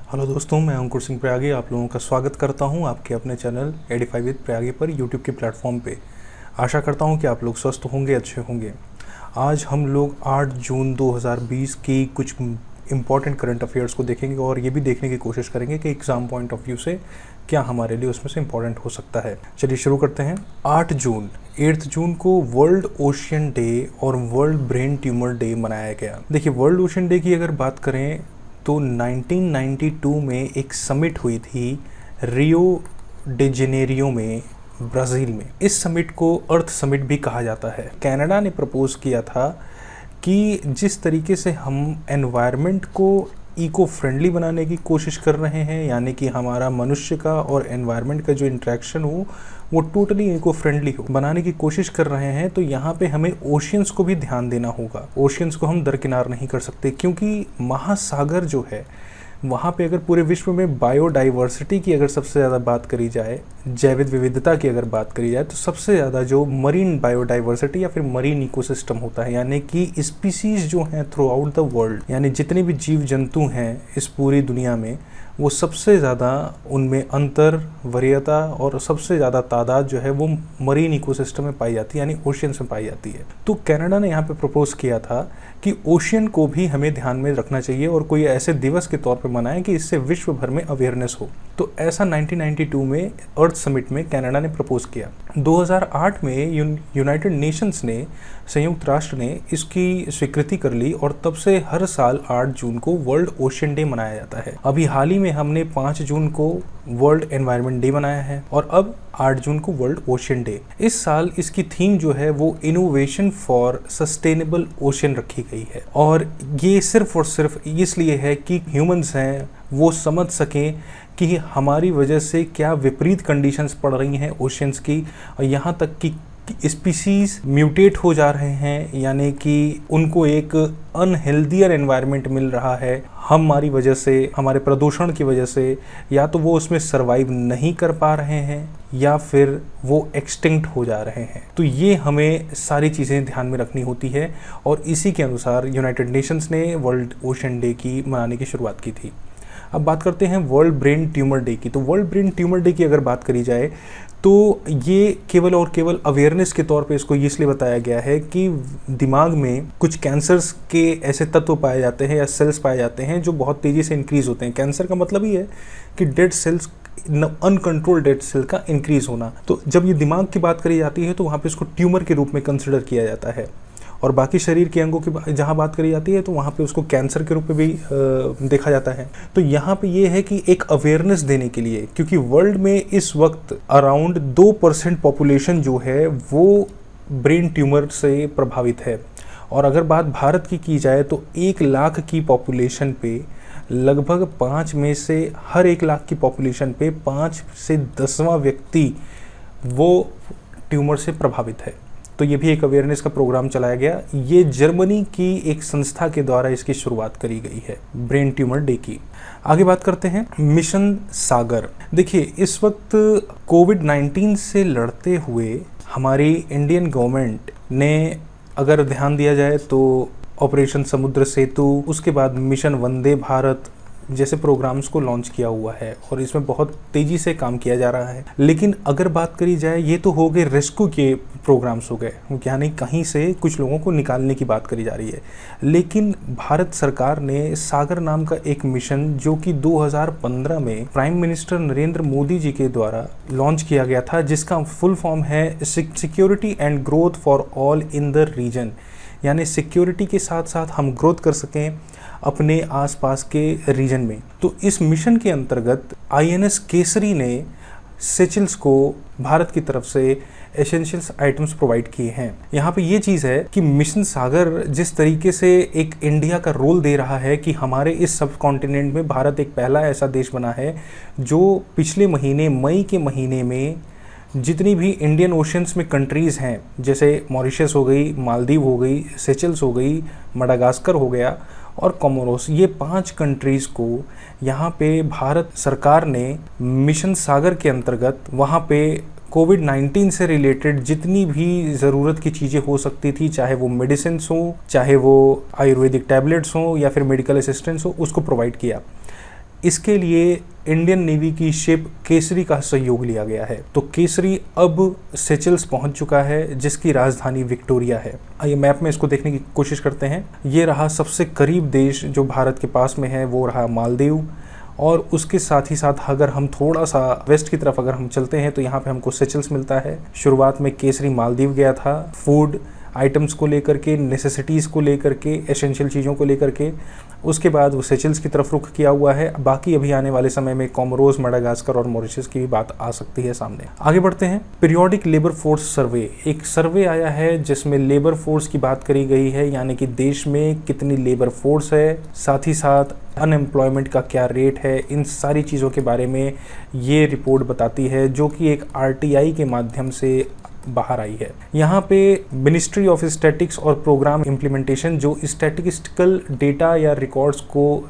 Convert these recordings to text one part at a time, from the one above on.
Hello दोस्तों, मैं अंकुर सिंह प्रयागी आप लोगों का स्वागत करता हूं आपके अपने चैनल एडिफाई विद प्रयागी पर यूट्यूब के प्लेटफॉर्म पे। आशा करता हूं कि आप लोग स्वस्थ होंगे, अच्छे होंगे। आज हम लोग 8 जून 2020 की कुछ इम्पॉर्टेंट करंट अफेयर्स को देखेंगे और ये भी देखने की कोशिश करेंगे कि एग्ज़ाम पॉइंट ऑफ व्यू से क्या हमारे लिए उसमें से इम्पॉर्टेंट हो सकता है। चलिए शुरू करते हैं। 8 जून को वर्ल्ड ओशियन डे और वर्ल्ड ब्रेन ट्यूमर डे मनाया गया। देखिए, वर्ल्ड ओशियन डे की अगर बात करें तो 1992 में एक समिट हुई थी रियो डे जेनेरियो में, ब्राज़ील में। इस समिट को अर्थ समिट भी कहा जाता है। कनाडा ने प्रपोज किया था कि जिस तरीके से हम एनवायरनमेंट को इको फ्रेंडली बनाने की कोशिश कर रहे हैं, यानी कि हमारा मनुष्य का और एनवायरनमेंट का जो इंटरेक्शन हो वो टोटली इको फ्रेंडली हो, बनाने की कोशिश कर रहे हैं, तो यहाँ पे हमें ओशियंस को भी ध्यान देना होगा। ओशियंस को हम दरकिनार नहीं कर सकते, क्योंकि महासागर जो है वहाँ पे अगर पूरे विश्व में बायोडाइवर्सिटी की अगर सबसे ज़्यादा बात करी जाए, जैविक विविधता की अगर बात करी जाए, तो सबसे ज़्यादा जो मरीन बायोडाइवर्सिटी या फिर मरीन इकोसिस्टम होता है, यानी कि स्पीसीज जो हैं थ्रू आउट द वर्ल्ड, यानी जितने भी जीव जंतु हैं इस पूरी दुनिया में, वो सबसे ज़्यादा उनमें अंतर, वरीयता और सबसे ज़्यादा तादाद जो है वो मरीन इकोसिस्टम में पाई जाती है, यानी ओशियन में पाई जाती है। तो कनाडा ने यहाँ पे प्रपोज किया था कि ओशियन को भी हमें ध्यान में रखना चाहिए और कोई ऐसे दिवस के तौर पे मनाएं कि इससे विश्व भर में अवेयरनेस हो। तो ऐसा 1992 में अर्थ समिट में कनाडा ने प्रपोज किया। 2008 में यूनाइटेड नेशंस ने, संयुक्त राष्ट्र ने इसकी स्वीकृति कर ली और तब से हर साल 8 जून को वर्ल्ड ओशियन डे मनाया जाता है। अभी हाल ही में हमने 5 जून को वर्ल्ड एनवायरनमेंट डे मनाया है और अब 8 जून को वर्ल्ड ओशियन डे। इस साल इसकी थीम जो है वो इनोवेशन फॉर सस्टेनेबल ओशियन रखी गई है और ये सिर्फ और सिर्फ इसलिए है कि ह्यूमंस हैं वो समझ सकें कि हमारी वजह से क्या विपरीत कंडीशंस पड़ रही हैं ओशियंस की, और यहाँ तक कि स्पीसीज म्यूटेट हो जा रहे हैं, यानी कि उनको एक अनहेल्दियर एनवायरनमेंट मिल रहा है हमारी वजह से, हमारे प्रदूषण की वजह से। या तो वो उसमें सरवाइव नहीं कर पा रहे हैं या फिर वो एक्सटिंक्ट हो जा रहे हैं। तो ये हमें सारी चीज़ें ध्यान में रखनी होती है और इसी के अनुसार यूनाइटेड नेशंस ने वर्ल्ड ओशियन डे की मनाने की शुरुआत की थी। अब बात करते हैं वर्ल्ड ब्रेन ट्यूमर डे की। तो वर्ल्ड ब्रेन ट्यूमर डे की अगर बात करी जाए तो ये केवल और केवल अवेयरनेस के तौर पे इसको इसलिए बताया गया है कि दिमाग में कुछ कैंसर्स के ऐसे तत्व पाए जाते हैं या सेल्स पाए जाते हैं जो बहुत तेज़ी से इंक्रीज होते हैं। कैंसर का मतलब ही है कि dead cells, uncontrolled dead cell का इंक्रीज होना। तो जब ये दिमाग की बात करी जाती है तो वहाँ पे इसको ट्यूमर के रूप में कंसिडर किया जाता है, और बाकी शरीर के अंगों की जहाँ बात करी जाती है तो वहाँ पे उसको कैंसर के रूप में भी देखा जाता है। तो यहाँ पे ये है कि एक अवेयरनेस देने के लिए, क्योंकि वर्ल्ड में इस वक्त अराउंड 2% पॉपुलेशन जो है वो ब्रेन ट्यूमर से प्रभावित है, और अगर बात भारत की जाए तो 1 लाख की पॉपुलेशन पे लगभग 5 में से हर 1 लाख की पॉपुलेशन पे 5 से 10वां व्यक्ति वो ट्यूमर से प्रभावित है। तो ये भी एक अवेयरनेस का प्रोग्राम चलाया गया। ये जर्मनी की एक संस्था के द्वारा इसकी शुरुआत करी गई है ब्रेन ट्यूमर डे की। आगे बात करते हैं मिशन सागर। देखिए, इस वक्त कोविड-19 से लड़ते हुए हमारी इंडियन गवर्नमेंट ने अगर ध्यान दिया जाए तो ऑपरेशन समुद्र सेतु, उसके बाद मिशन वंदे भारत जैसे प्रोग्राम्स को लॉन्च किया हुआ है और इसमें बहुत तेज़ी से काम किया जा रहा है। लेकिन अगर बात करी जाए, ये तो हो गए रेस्क्यू के प्रोग्राम्स हो गए, यानी कहीं से कुछ लोगों को निकालने की बात करी जा रही है। लेकिन भारत सरकार ने सागर नाम का एक मिशन, जो कि 2015 में प्राइम मिनिस्टर नरेंद्र मोदी जी के द्वारा लॉन्च किया गया था, जिसका फुल फॉर्म है security and growth for all in the region, यानी सिक्योरिटी के साथ साथ हम ग्रोथ कर सकें अपने आसपास के रीजन में। तो इस मिशन के अंतर्गत आईएनएस केसरी ने सेचल्स को भारत की तरफ से एसेंशियल्स आइटम्स प्रोवाइड किए हैं। यहाँ पे ये चीज़ है कि मिशन सागर जिस तरीके से एक इंडिया का रोल दे रहा है कि हमारे इस सब कॉन्टिनेंट में भारत एक पहला ऐसा देश बना है जो पिछले महीने मई के महीने में जितनी भी इंडियन ओशंस में कंट्रीज़ हैं, जैसे मॉरिशस हो गई, मालदीव हो गई, सेचल्स हो गई, मडागास्कर हो गया और कोमोरोस, ये 5 कंट्रीज़ को यहाँ पे भारत सरकार ने मिशन सागर के अंतर्गत वहाँ पे कोविड-19 से रिलेटेड जितनी भी ज़रूरत की चीज़ें हो सकती थी, चाहे वो मेडिसिन हो, चाहे वो आयुर्वेदिक टैबलेट्स हो या फिर मेडिकल असिस्टेंस हो, उसको प्रोवाइड किया। इसके लिए इंडियन नेवी की शिप केसरी का सहयोग लिया गया है। तो केसरी अब सेचल्स पहुंच चुका है, जिसकी राजधानी विक्टोरिया है। आइए मैप में इसको देखने की कोशिश करते हैं। ये रहा सबसे करीब देश जो भारत के पास में है, वो रहा मालदीव। और उसके साथ ही साथ अगर हम थोड़ा सा वेस्ट की तरफ अगर हम चलते हैं तो यहाँ पे हमको सेचल्स मिलता है। शुरुआत में केसरी मालदीव गया था, फूड आइटम्स को लेकर के, नेसेसिटीज़ को लेकर के, एसेंशियल चीज़ों को लेकर के। उसके बाद वो सेचल्स की तरफ रुख किया हुआ है। बाकी अभी आने वाले समय में कोमोरोस, मडागास्कर और मॉरिशस की भी बात आ सकती है सामने। आगे बढ़ते हैं। पीरियोडिक लेबर फोर्स सर्वे, एक सर्वे आया है जिसमें लेबर फोर्स की बात करी गई है, यानी कि देश में कितनी लेबर फोर्स है, साथ ही साथ अनएम्प्लॉयमेंट का क्या रेट है, इन सारी चीज़ों के बारे में ये रिपोर्ट बताती है, जो कि एक आरटीआई के माध्यम से बाहर आई है। यहाँ पे मिनिस्ट्री ऑफ स्टैटिक्स और प्रोग्राम इम्प्लीमेंटेशन जो स्टैटिस्टिकल डेटा या रिकॉर्ड्स को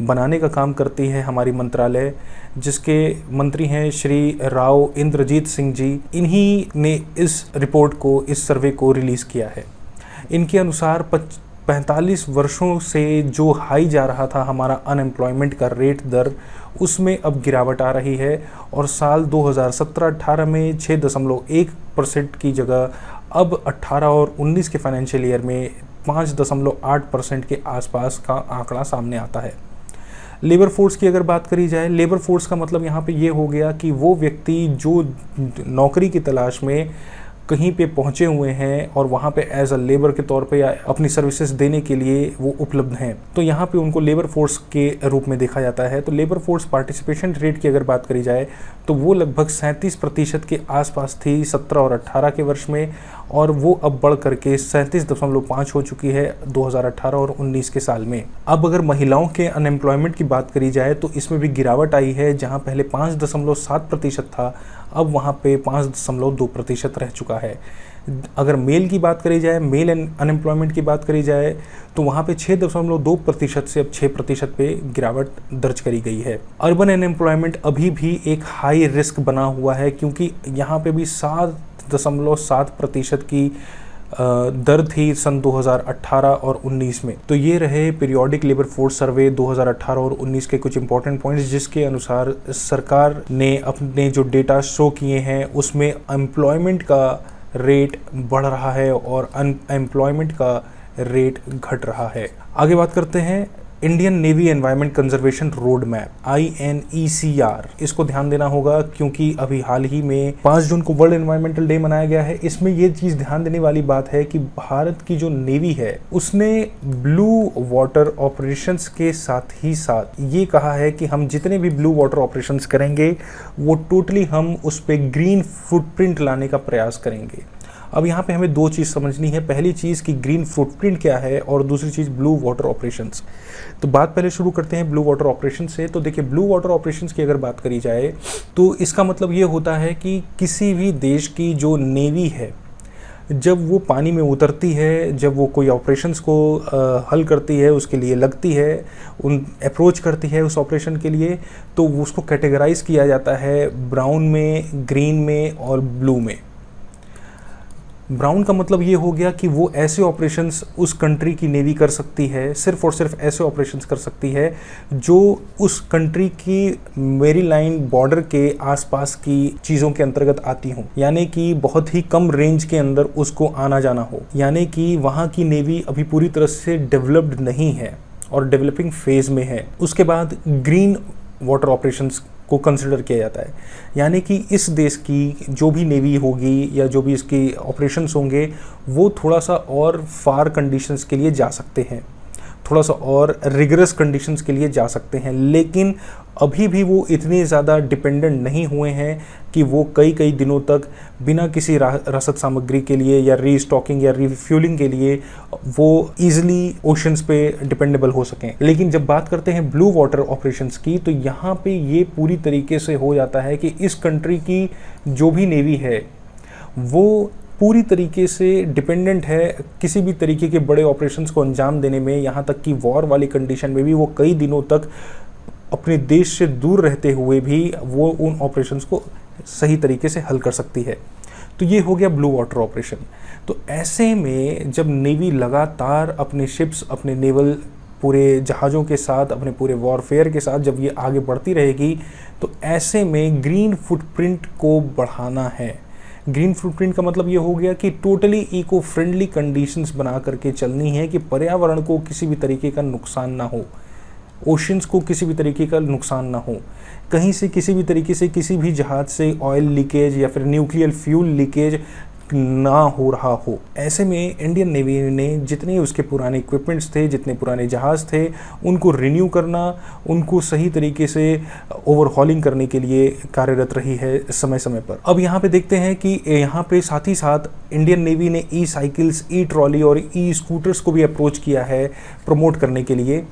बनाने का काम करती है हमारी मंत्रालय, जिसके मंत्री हैं श्री राव इंद्रजीत सिंह जी, इन्हीं ने इस रिपोर्ट को, इस सर्वे को रिलीज़ किया है। इनके अनुसार 45 वर्षों से जो हाई जा रहा था हमारा अनएम्प्लॉयमेंट का रेट दर, उसमें अब गिरावट आ रही है और साल 2017-18 में 6.1% की जगह अब 18 और 19 के फाइनेंशियल ईयर में 5.8% के आसपास का आंकड़ा सामने आता है। लेबर फोर्स की अगर बात करी जाए, लेबर फोर्स का मतलब यहाँ पे ये हो गया कि वो व्यक्ति जो नौकरी की तलाश में कहीं पे पहुंचे हुए हैं और वहाँ पे एज अ लेबर के तौर पे या अपनी सर्विसेज देने के लिए वो उपलब्ध हैं, तो यहाँ पे उनको लेबर फोर्स के रूप में देखा जाता है। तो लेबर फोर्स पार्टिसिपेशन रेट की अगर बात करी जाए तो वो लगभग 37% के आसपास थी 17 और 18 के वर्ष में, और वो अब बढ़ करके 37.5 हो चुकी है 2018 और 19 के साल में। अब अगर महिलाओं के अनएम्प्लॉयमेंट की बात करी जाए तो इसमें भी गिरावट आई है, जहाँ पहले 5.7% था, अब वहाँ पे 5.2% रह चुका है। अगर मेल की बात करी जाए, मेल अनएम्प्लॉयमेंट की बात करी जाए, तो वहाँ पे 6.2% से अब 6% पे गिरावट दर्ज करी गई है। अर्बन अनएम्प्लॉयमेंट अभी भी एक हाई रिस्क बना हुआ है, क्योंकि यहाँ पे भी 7.7% की दर थी सन 2018 और 19 में। तो ये रहे पीरियोडिक लेबर फोर्स सर्वे 2018 और 19 के कुछ इंपॉर्टेंट पॉइंट्स, जिसके अनुसार सरकार ने अपने जो डेटा शो किए हैं उसमें एम्प्लॉयमेंट का रेट बढ़ रहा है और अनएम्प्लॉयमेंट का रेट घट रहा है। आगे बात करते हैं Indian navy environment conservation road map, INECR। इसको ध्यान देना होगा क्योंकि अभी हाल ही में 5 जून को वर्ल्ड एनवायरमेंटल डे मनाया गया है। इसमें ये चीज़ ध्यान देने वाली बात है कि भारत की जो नेवी है उसने ब्लू वाटर ऑपरेशंस के साथ ही साथ ये कहा है कि हम जितने भी ब्लू वाटर ऑपरेशंस करेंगे वो टोटली हम उस पर ग्रीन फुटप्रिंट लाने का प्रयास करेंगे। अब यहाँ पे हमें 2 चीज़ समझनी है। पहली चीज़ कि ग्रीन फुटप्रिंट क्या है और दूसरी चीज़ ब्लू वाटर ऑपरेशंस। तो बात पहले शुरू करते हैं ब्लू वाटर ऑपरेशन से। तो देखिए, ब्लू वाटर ऑपरेशंस की अगर बात करी जाए तो इसका मतलब ये होता है कि किसी भी देश की जो नेवी है, जब वो पानी में उतरती है, जब वो कोई ऑपरेशंस को हल करती है, उसके लिए लगती है, उन अप्रोच करती है उस ऑपरेशन के लिए, तो उसको कैटेगराइज किया जाता है ब्राउन में, ग्रीन में और ब्लू में। ब्राउन का मतलब ये हो गया कि वो ऐसे ऑपरेशंस उस कंट्री की नेवी कर सकती है, सिर्फ और सिर्फ ऐसे ऑपरेशंस कर सकती है जो उस कंट्री की मेरीलाइन बॉर्डर के आसपास की चीज़ों के अंतर्गत आती हों, यानी कि बहुत ही कम रेंज के अंदर उसको आना जाना हो, यानी कि वहाँ की नेवी अभी पूरी तरह से डेवलप्ड नहीं है और डेवलपिंग फेज में है। उसके बाद ग्रीन वाटर ऑपरेशंस को कंसिडर किया जाता है, यानी कि इस देश की जो भी नेवी होगी या जो भी इसके ऑपरेशंस होंगे वो थोड़ा सा और फार कंडीशंस के लिए जा सकते हैं, थोड़ा सा और रिगरस कंडीशंस के लिए जा सकते हैं, लेकिन अभी भी वो इतने ज़्यादा डिपेंडेंट नहीं हुए हैं कि वो कई कई दिनों तक बिना किसी रसद सामग्री के लिए या रीस्टॉकिंग या रिफ्यूलिंग के लिए वो ईजिली ओशंस पे डिपेंडेबल हो सकें। लेकिन जब बात करते हैं ब्लू वाटर ऑपरेशंस की, तो यहाँ पे ये पूरी तरीके से हो जाता है कि इस कंट्री की जो भी नेवी है वो पूरी तरीके से डिपेंडेंट है किसी भी तरीके के बड़े ऑपरेशंस को अंजाम देने में, यहाँ तक कि वॉर वाली कंडीशन में भी वो कई दिनों तक अपने देश से दूर रहते हुए भी वो उन ऑपरेशंस को सही तरीके से हल कर सकती है। तो ये हो गया ब्लू वाटर ऑपरेशन। तो ऐसे में जब नेवी लगातार अपने शिप्स, अपने नेवल पूरे जहाज़ों के साथ, अपने पूरे वॉरफेयर के साथ जब ये आगे बढ़ती रहेगी, तो ऐसे में ग्रीन फुटप्रिंट को बढ़ाना है। ग्रीन फुटप्रिंट का मतलब ये हो गया कि टोटली इको फ्रेंडली कंडीशंस बना करके चलनी है कि पर्यावरण को किसी भी तरीके का नुकसान ना हो, ओशंस को किसी भी तरीके का नुकसान ना हो, कहीं से किसी भी तरीके से किसी भी जहाज से ऑयल लीकेज या फिर न्यूक्लियर फ्यूल लीकेज ना हो रहा हो। ऐसे में इंडियन नेवी ने जितने उसके पुराने इक्विपमेंट्स थे, जितने पुराने जहाज़ थे, उनको रिन्यू करना, उनको सही तरीके से ओवरहॉलिंग करने के लिए कार्यरत रही है समय समय पर। अब यहाँ पे देखते हैं कि यहाँ पे साथ ही साथ इंडियन नेवी ने ई साइकिल्स, ई ट्रॉली और ई स्कूटर्स को भी अप्रोच किया है प्रमोट करने के लिए।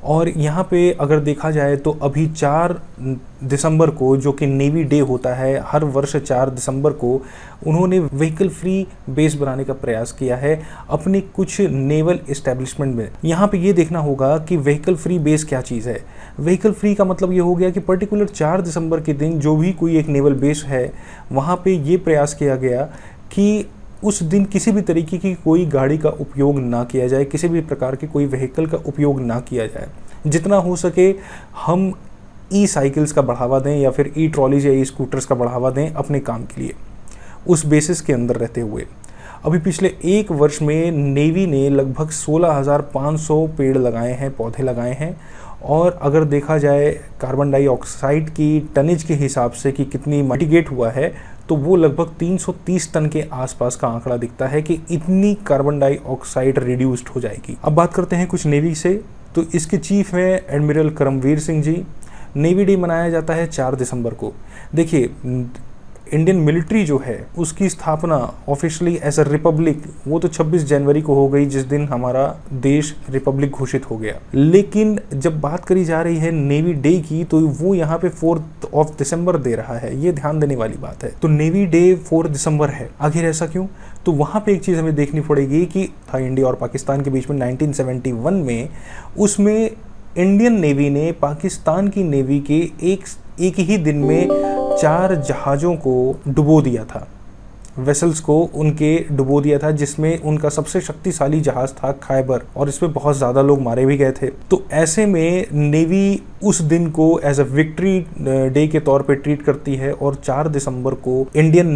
और यहाँ पे अगर देखा जाए तो अभी 4 दिसंबर को, जो कि नेवी डे होता है हर वर्ष 4 दिसंबर को, उन्होंने व्हीकल फ्री बेस बनाने का प्रयास किया है अपनी कुछ नेवल इस्टेब्लिशमेंट में। यहाँ पे ये देखना होगा कि व्हीकल फ्री बेस क्या चीज़ है। व्हीकल फ्री का मतलब ये हो गया कि पर्टिकुलर 4 दिसंबर के दिन जो भी कोई एक नेवल बेस है, वहाँ पे ये प्रयास किया गया कि उस दिन किसी भी तरीके की कोई गाड़ी का उपयोग ना किया जाए, किसी भी प्रकार के कोई व्हीकल का उपयोग ना किया जाए। जितना हो सके हम ई साइकिल्स का बढ़ावा दें या फिर ई ट्रॉलीज या ई स्कूटर्स का बढ़ावा दें अपने काम के लिए, उस बेसिस के अंदर रहते हुए। अभी पिछले 1 वर्ष में नेवी ने लगभग 16,500 पेड़ लगाए हैं, पौधे लगाए हैं। और अगर देखा जाए कार्बन डाइऑक्साइड की टनेज के हिसाब से कि कितनी मिटिगेट हुआ है, तो वो लगभग 330 टन के आसपास का आंकड़ा दिखता है कि इतनी कार्बन डाइऑक्साइड रिड्यूस्ड हो जाएगी। अब बात करते हैं कुछ नेवी से, तो इसके चीफ हैं admiral Karambir Singh ji. Navy day मनाया जाता है 4 दिसंबर को। देखिए, इंडियन मिलिट्री जो है उसकी स्थापना ऑफिशियली एज अ रिपब्लिक वो तो 26 जनवरी को हो गई, जिस दिन हमारा देश रिपब्लिक घोषित हो गया। लेकिन जब बात करी जा रही है नेवी डे की, तो वो यहाँ पे 4 दिसंबर दे रहा है। ये ध्यान देने वाली बात है। तो नेवी डे 4 दिसंबर है। आखिर ऐसा क्यों? तो वहाँ पे एक चीज़ हमें देखनी पड़ेगी कि था इंडिया और पाकिस्तान के बीच में 1971 में, उसमें इंडियन नेवी ने पाकिस्तान की नेवी के एक ही दिन में 4 जहाज़ों को डुबो दिया था, वेसल्स को उनके डुबो दिया था, जिसमें उनका सबसे शक्तिशाली जहाज़ था खैबर, और इसमें बहुत ज़्यादा लोग मारे भी गए थे। तो ऐसे में नेवी उस दिन को एज अ विक्ट्री डे के तौर पे ट्रीट करती है और 4 दिसंबर को इंडियन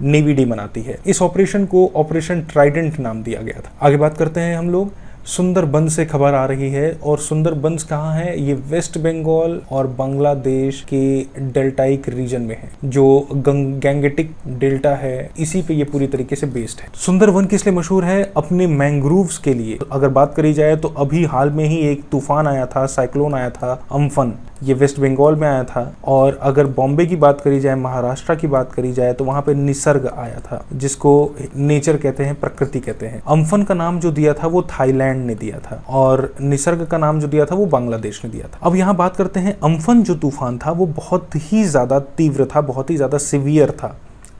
नेवी डे मनाती है। इस ऑपरेशन को ऑपरेशन ट्राइडेंट नाम दिया गया था। आगे बात करते हैं हम लोग। सुंदरबंस से खबर आ रही है, और सुंदरबंस कहाँ है? ये वेस्ट बंगाल और बांग्लादेश के डेल्टाइक रीजन में है, जो गैंगेटिक डेल्टा है, इसी पे ये पूरी तरीके से बेस्ड है। सुंदरबन किस लिए मशहूर है? अपने मैंग्रोव्स के लिए। अगर बात करी जाए तो अभी हाल में ही एक तूफान आया था, साइक्लोन आया था अम्फन, ये वेस्ट बंगाल में आया था। और अगर बॉम्बे की बात करी जाए, महाराष्ट्र की बात करी जाए, तो वहाँ पे निसर्ग आया था, जिसको नेचर कहते हैं, प्रकृति कहते हैं। अम्फन का नाम जो दिया था वो थाईलैंड ने दिया था, और निसर्ग का नाम जो दिया था वो बांग्लादेश ने दिया था। अब यहाँ बात करते हैं, अम्फन जो तूफान था वो बहुत ही ज़्यादा तीव्र था, बहुत ही ज़्यादा सिवियर था।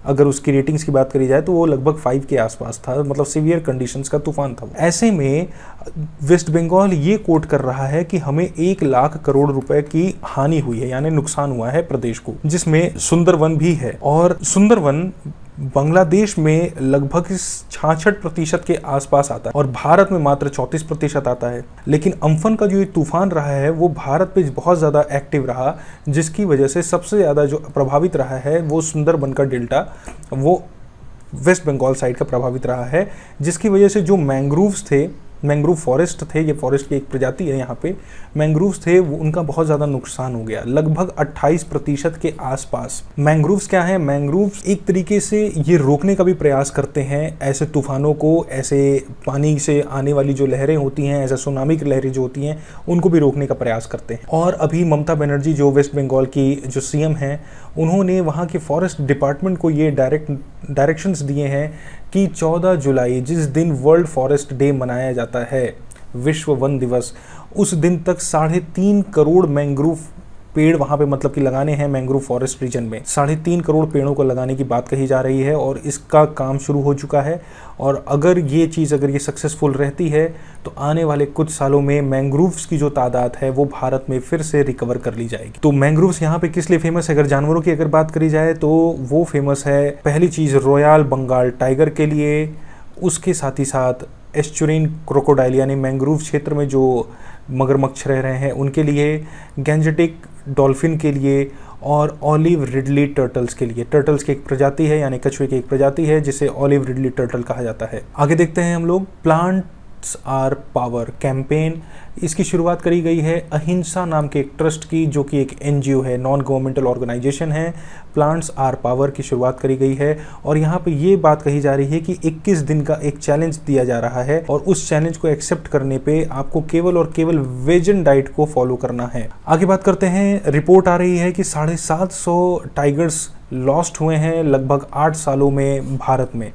अगर उसकी रेटिंग्स की बात करी जाए तो वो लगभग 5 के आसपास था, मतलब सीवियर कंडीशंस का तूफान था। ऐसे में वेस्ट बंगाल ये कोट कर रहा है कि हमें 1 लाख करोड़ रुपए की हानि हुई है, यानी नुकसान हुआ है प्रदेश को, जिसमें सुंदरवन भी है। और सुंदरवन बांग्लादेश में लगभग 66% के आसपास आता है, और भारत में मात्र 34% आता है। लेकिन अम्फन का जो ये तूफान रहा है वो भारत पे बहुत ज़्यादा एक्टिव रहा, जिसकी वजह से सबसे ज़्यादा जो प्रभावित रहा है वो सुंदरबन का डेल्टा, वो वेस्ट बंगाल साइड का प्रभावित रहा है, जिसकी वजह से जो मैंग्रोव्स थे, मैंग्रोव फॉरेस्ट थे, ये फॉरेस्ट की एक प्रजाति है यहाँ पे, मैंग्रोव्स थे, वो उनका बहुत ज़्यादा नुकसान हो गया, लगभग 28% के आसपास। मैंग्रोव्स क्या है? मैंग्रोव्स एक तरीके से ये रोकने का भी प्रयास करते हैं ऐसे तूफानों को, ऐसे पानी से आने वाली जो लहरें होती हैं, ऐसे सुनामी की लहरें जो होती हैं, उनको भी रोकने का प्रयास करते हैं। और अभी ममता बनर्जी जो वेस्ट बंगाल की जो सीएम हैं, उन्होंने वहाँ के फॉरेस्ट डिपार्टमेंट को ये डायरेक्शंस दिए हैं कि 14 जुलाई, जिस दिन वर्ल्ड फॉरेस्ट डे मनाया जाता है, विश्व वन दिवस, उस दिन तक 3.5 करोड़ मैंग्रोव पेड़ वहाँ पे मतलब कि लगाने हैं। मैंग्रोव फॉरेस्ट रीजन में 3.5 करोड़ पेड़ों को लगाने की बात कही जा रही है, और इसका काम शुरू हो चुका है। और अगर ये चीज़ अगर ये सक्सेसफुल रहती है तो आने वाले कुछ सालों में मैंग्रोव्स की जो तादाद है वो भारत में फिर से रिकवर कर ली जाएगी। तो मैंग्रोव्स यहाँ पे किस लिए फेमस है? अगर जानवरों की अगर बात करी जाए तो वो फेमस है, पहली चीज़ रॉयल बंगाल टाइगर के लिए, उसके साथ ही साथ एस्चुरिन क्रोकोडाइल यानी मैंग्रोव क्षेत्र में जो मगरमच्छ रह रहे हैं उनके लिए, गैंजेटिक डॉल्फिन के लिए और ऑलिव रिडली टर्टल्स के लिए। टर्टल्स की एक प्रजाति है यानी कछुए की एक प्रजाति है जिसे ऑलिव रिडली टर्टल कहा जाता है। आगे देखते हैं हम लोग प्लांट्स आर पावर कैंपेन। इसकी शुरुआत करी गई है अहिंसा नाम के एक ट्रस्ट की, जो कि एक एनजीओ है, नॉन गवर्नमेंटल ऑर्गेनाइजेशन है। प्लांट्स आर पावर की शुरुआत करी गई है और यहाँ पे ये बात कही जा रही है कि 21 दिन का एक चैलेंज दिया जा रहा है और उस चैलेंज को एक्सेप्ट करने पे आपको केवल और केवल वेजन डाइट को फॉलो करना है। आगे बात करते हैं, रिपोर्ट आ रही है कि 750 टाइगर्स लॉस्ट हुए हैं लगभग 8 सालों में भारत में।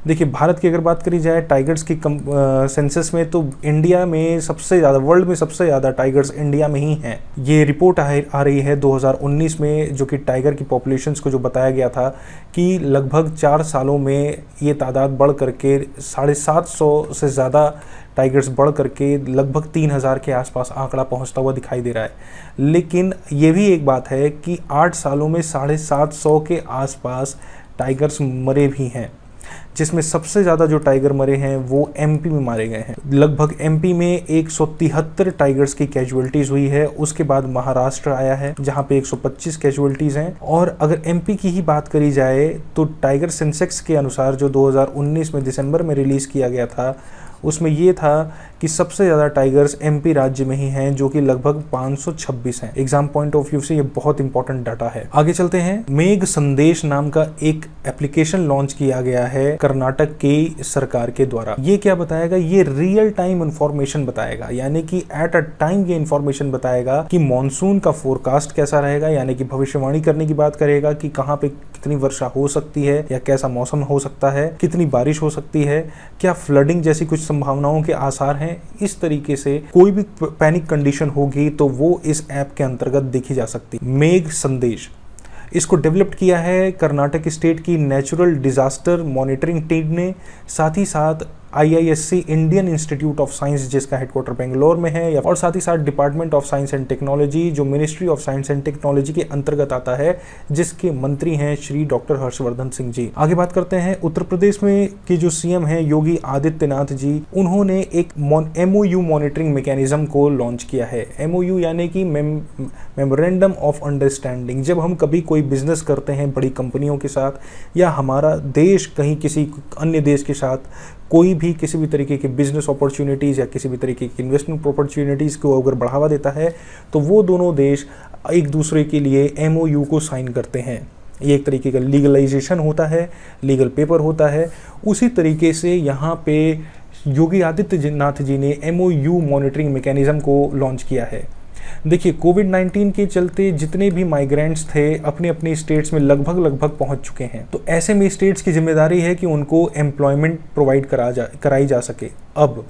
देखिए, भारत की अगर बात करी जाए टाइगर्स की सेंसस में, तो इंडिया में सबसे ज़्यादा, वर्ल्ड में सबसे ज़्यादा टाइगर्स इंडिया में ही हैं। ये रिपोर्ट आ रही है 2019 में, जो कि टाइगर की पॉपुलेशंस को जो बताया गया था कि लगभग 4 सालों में ये तादाद बढ़ करके 750 से ज़्यादा टाइगर्स बढ़ करके लगभग 3000 के आसपास आंकड़ा पहुंचता हुआ दिखाई दे रहा है। लेकिन ये भी एक बात है कि 8 सालों में 750 के आसपास टाइगर्स मरे भी हैं, जिसमें सबसे ज़्यादा जो टाइगर मरे हैं वो एमपी में मारे गए हैं। लगभग एमपी में 173 टाइगर्स की कैजुअलिटीज़ हुई है। उसके बाद महाराष्ट्र आया है जहां पे 125 कैजुअलिटीज़ हैं। और अगर एमपी की ही बात करी जाए तो टाइगर सेंसेक्स के अनुसार जो 2019 में दिसंबर में रिलीज़ किया गया था, उसमें ये था कि सबसे ज़्यादा टाइगर्स एमपी राज्य में ही हैं, जो कि लगभग 526 हैं। एग्जाम पॉइंट ऑफ व्यू से ये बहुत इंपॉर्टेंट डाटा है। आगे चलते हैं, मेघ संदेश नाम का एक एप्लीकेशन लॉन्च किया गया है कर्नाटक की सरकार के द्वारा। ये क्या बताएगा? ये रियल टाइम इंफॉर्मेशन बताएगा, यानी कि एट अ टाइम ये इंफॉर्मेशन बताएगा कि मॉनसून का फोरकास्ट कैसा रहेगा, यानी कि भविष्यवाणी करने की बात करेगा कि कहाँ पे कितनी वर्षा हो सकती है या कैसा मौसम हो सकता है, कितनी बारिश हो सकती है, क्या फ्लडिंग जैसी कुछ संभावनाओं के आसार हैं। इस तरीके से कोई भी पैनिक कंडीशन होगी तो वो इस ऐप के अंतर्गत देखी जा सकती। मेघ संदेश, इसको डेवलप किया है कर्नाटक स्टेट की नेचुरल डिजास्टर मॉनिटरिंग टीम ने, साथ ही साथ IISc Indian Institute of Science जिसका हेडक्वार्टर बेंगलोर में है, और साथ ही साथ department of science and technology जो ministry of science and technology के अंतर्गत आता है, जिसके मंत्री हैं श्री डॉक्टर हर्षवर्धन सिंह जी। आगे बात करते हैं, उत्तर प्रदेश में की जो सीएम है योगी आदित्यनाथ जी, उन्होंने एक MOU मॉनिटरिंग मैकेनिज्म को लॉन्च किया है। MOU यानी कि मेमोरेंडम ऑफ अंडरस्टैंडिंग। जब हम कभी कोई बिजनेस करते हैं बड़ी कंपनियों के साथ या हमारा देश कहीं किसी अन्य देश के साथ कोई भी किसी भी तरीके की बिजनेस अपॉर्चुनिटीज़ या किसी भी तरीके की इन्वेस्टमेंट अपॉर्चुनिटीज़ को अगर बढ़ावा देता है तो वो दोनों देश एक दूसरे के लिए MOU को साइन करते हैं। ये एक तरीके का लीगलाइजेशन होता है, लीगल पेपर होता है। उसी तरीके से यहाँ पे योगी आदित्यनाथ जी ने MOU मॉनिटरिंग मैकेनिज्म को लॉन्च किया है। देखिए, कोविड-19 के चलते जितने भी माइग्रेंट्स थे अपने अपने स्टेट्स में लगभग पहुंच चुके हैं, तो ऐसे में स्टेट्स की जिम्मेदारी है कि उनको एम्प्लॉयमेंट प्रोवाइड कराई जा सके। अब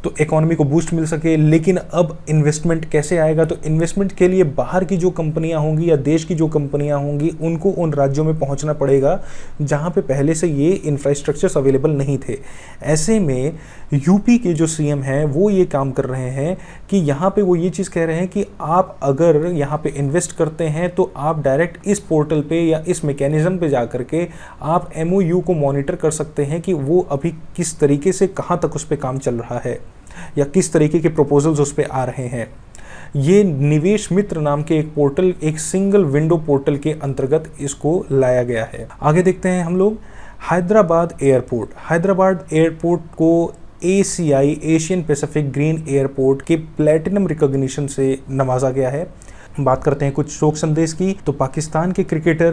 तो इकोनॉमी को बूस्ट मिल सके, लेकिन अब इन्वेस्टमेंट कैसे आएगा? तो इन्वेस्टमेंट के लिए बाहर की जो कंपनियां होंगी या देश की जो कंपनियां होंगी उनको उन राज्यों में पहुंचना पड़ेगा जहां पे पहले से ये इंफ्रास्ट्रक्चर्स अवेलेबल नहीं थे। ऐसे में यूपी के जो सीएम हैं वो ये काम कर रहे हैं कि यहाँ पे वो ये चीज़ कह रहे हैं कि आप अगर यहाँ पे इन्वेस्ट करते हैं तो आप डायरेक्ट इस पोर्टल पे या इस मैकेनिज्म पे जा करके आप MOU को मॉनिटर कर सकते हैं कि वो अभी किस तरीके से कहाँ तक उस पर काम चल रहा है या किस तरीके के प्रपोजल्स उस पर आ रहे हैं। ये निवेश मित्र नाम के एक पोर्टल, एक सिंगल विंडो पोर्टल के अंतर्गत इसको लाया गया है। आगे देखते हैं हम लोग, हैदराबाद एयरपोर्ट को ACI Asian Pacific green airport के प्लैटिनम रिकॉग्निशन से नवाजा गया है। बात करते हैं कुछ शोक संदेश की, तो पाकिस्तान के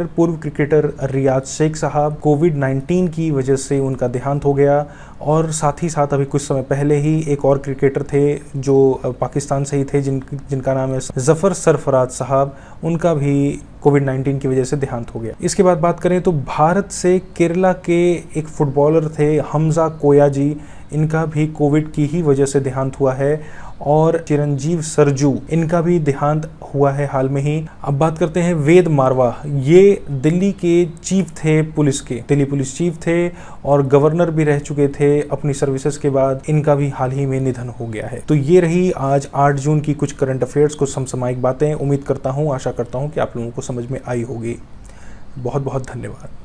पूर्व क्रिकेटर रियाज शेख साहब, कोविड-19 की वजह से उनका देहांत हो गया। और साथ ही साथ अभी कुछ समय पहले ही एक और क्रिकेटर थे जो पाकिस्तान से ही थे जिनका नाम है जफर सरफराज साहब, उनका भी कोविड-19 की वजह से देहांत हो गया। इसके बाद बात करें तो भारत से केरला के एक फुटबॉलर थे हमजा कोया जी, इनका भी कोविड की ही वजह से देहांत हुआ है। और चिरंजीव सरजू, इनका भी देहांत हुआ है हाल में ही। अब बात करते हैं वेद मारवा, ये दिल्ली के चीफ थे पुलिस के, दिल्ली पुलिस चीफ थे और गवर्नर भी रह चुके थे अपनी सर्विसेज के बाद। इनका भी हाल ही में निधन हो गया है। तो ये रही आज 8 जून की कुछ करंट अफेयर्स, कुछ समसामयिक बातें। उम्मीद करता हूँ, आशा करता हूँ कि आप लोगों को समझ में आई होगी। बहुत बहुत धन्यवाद।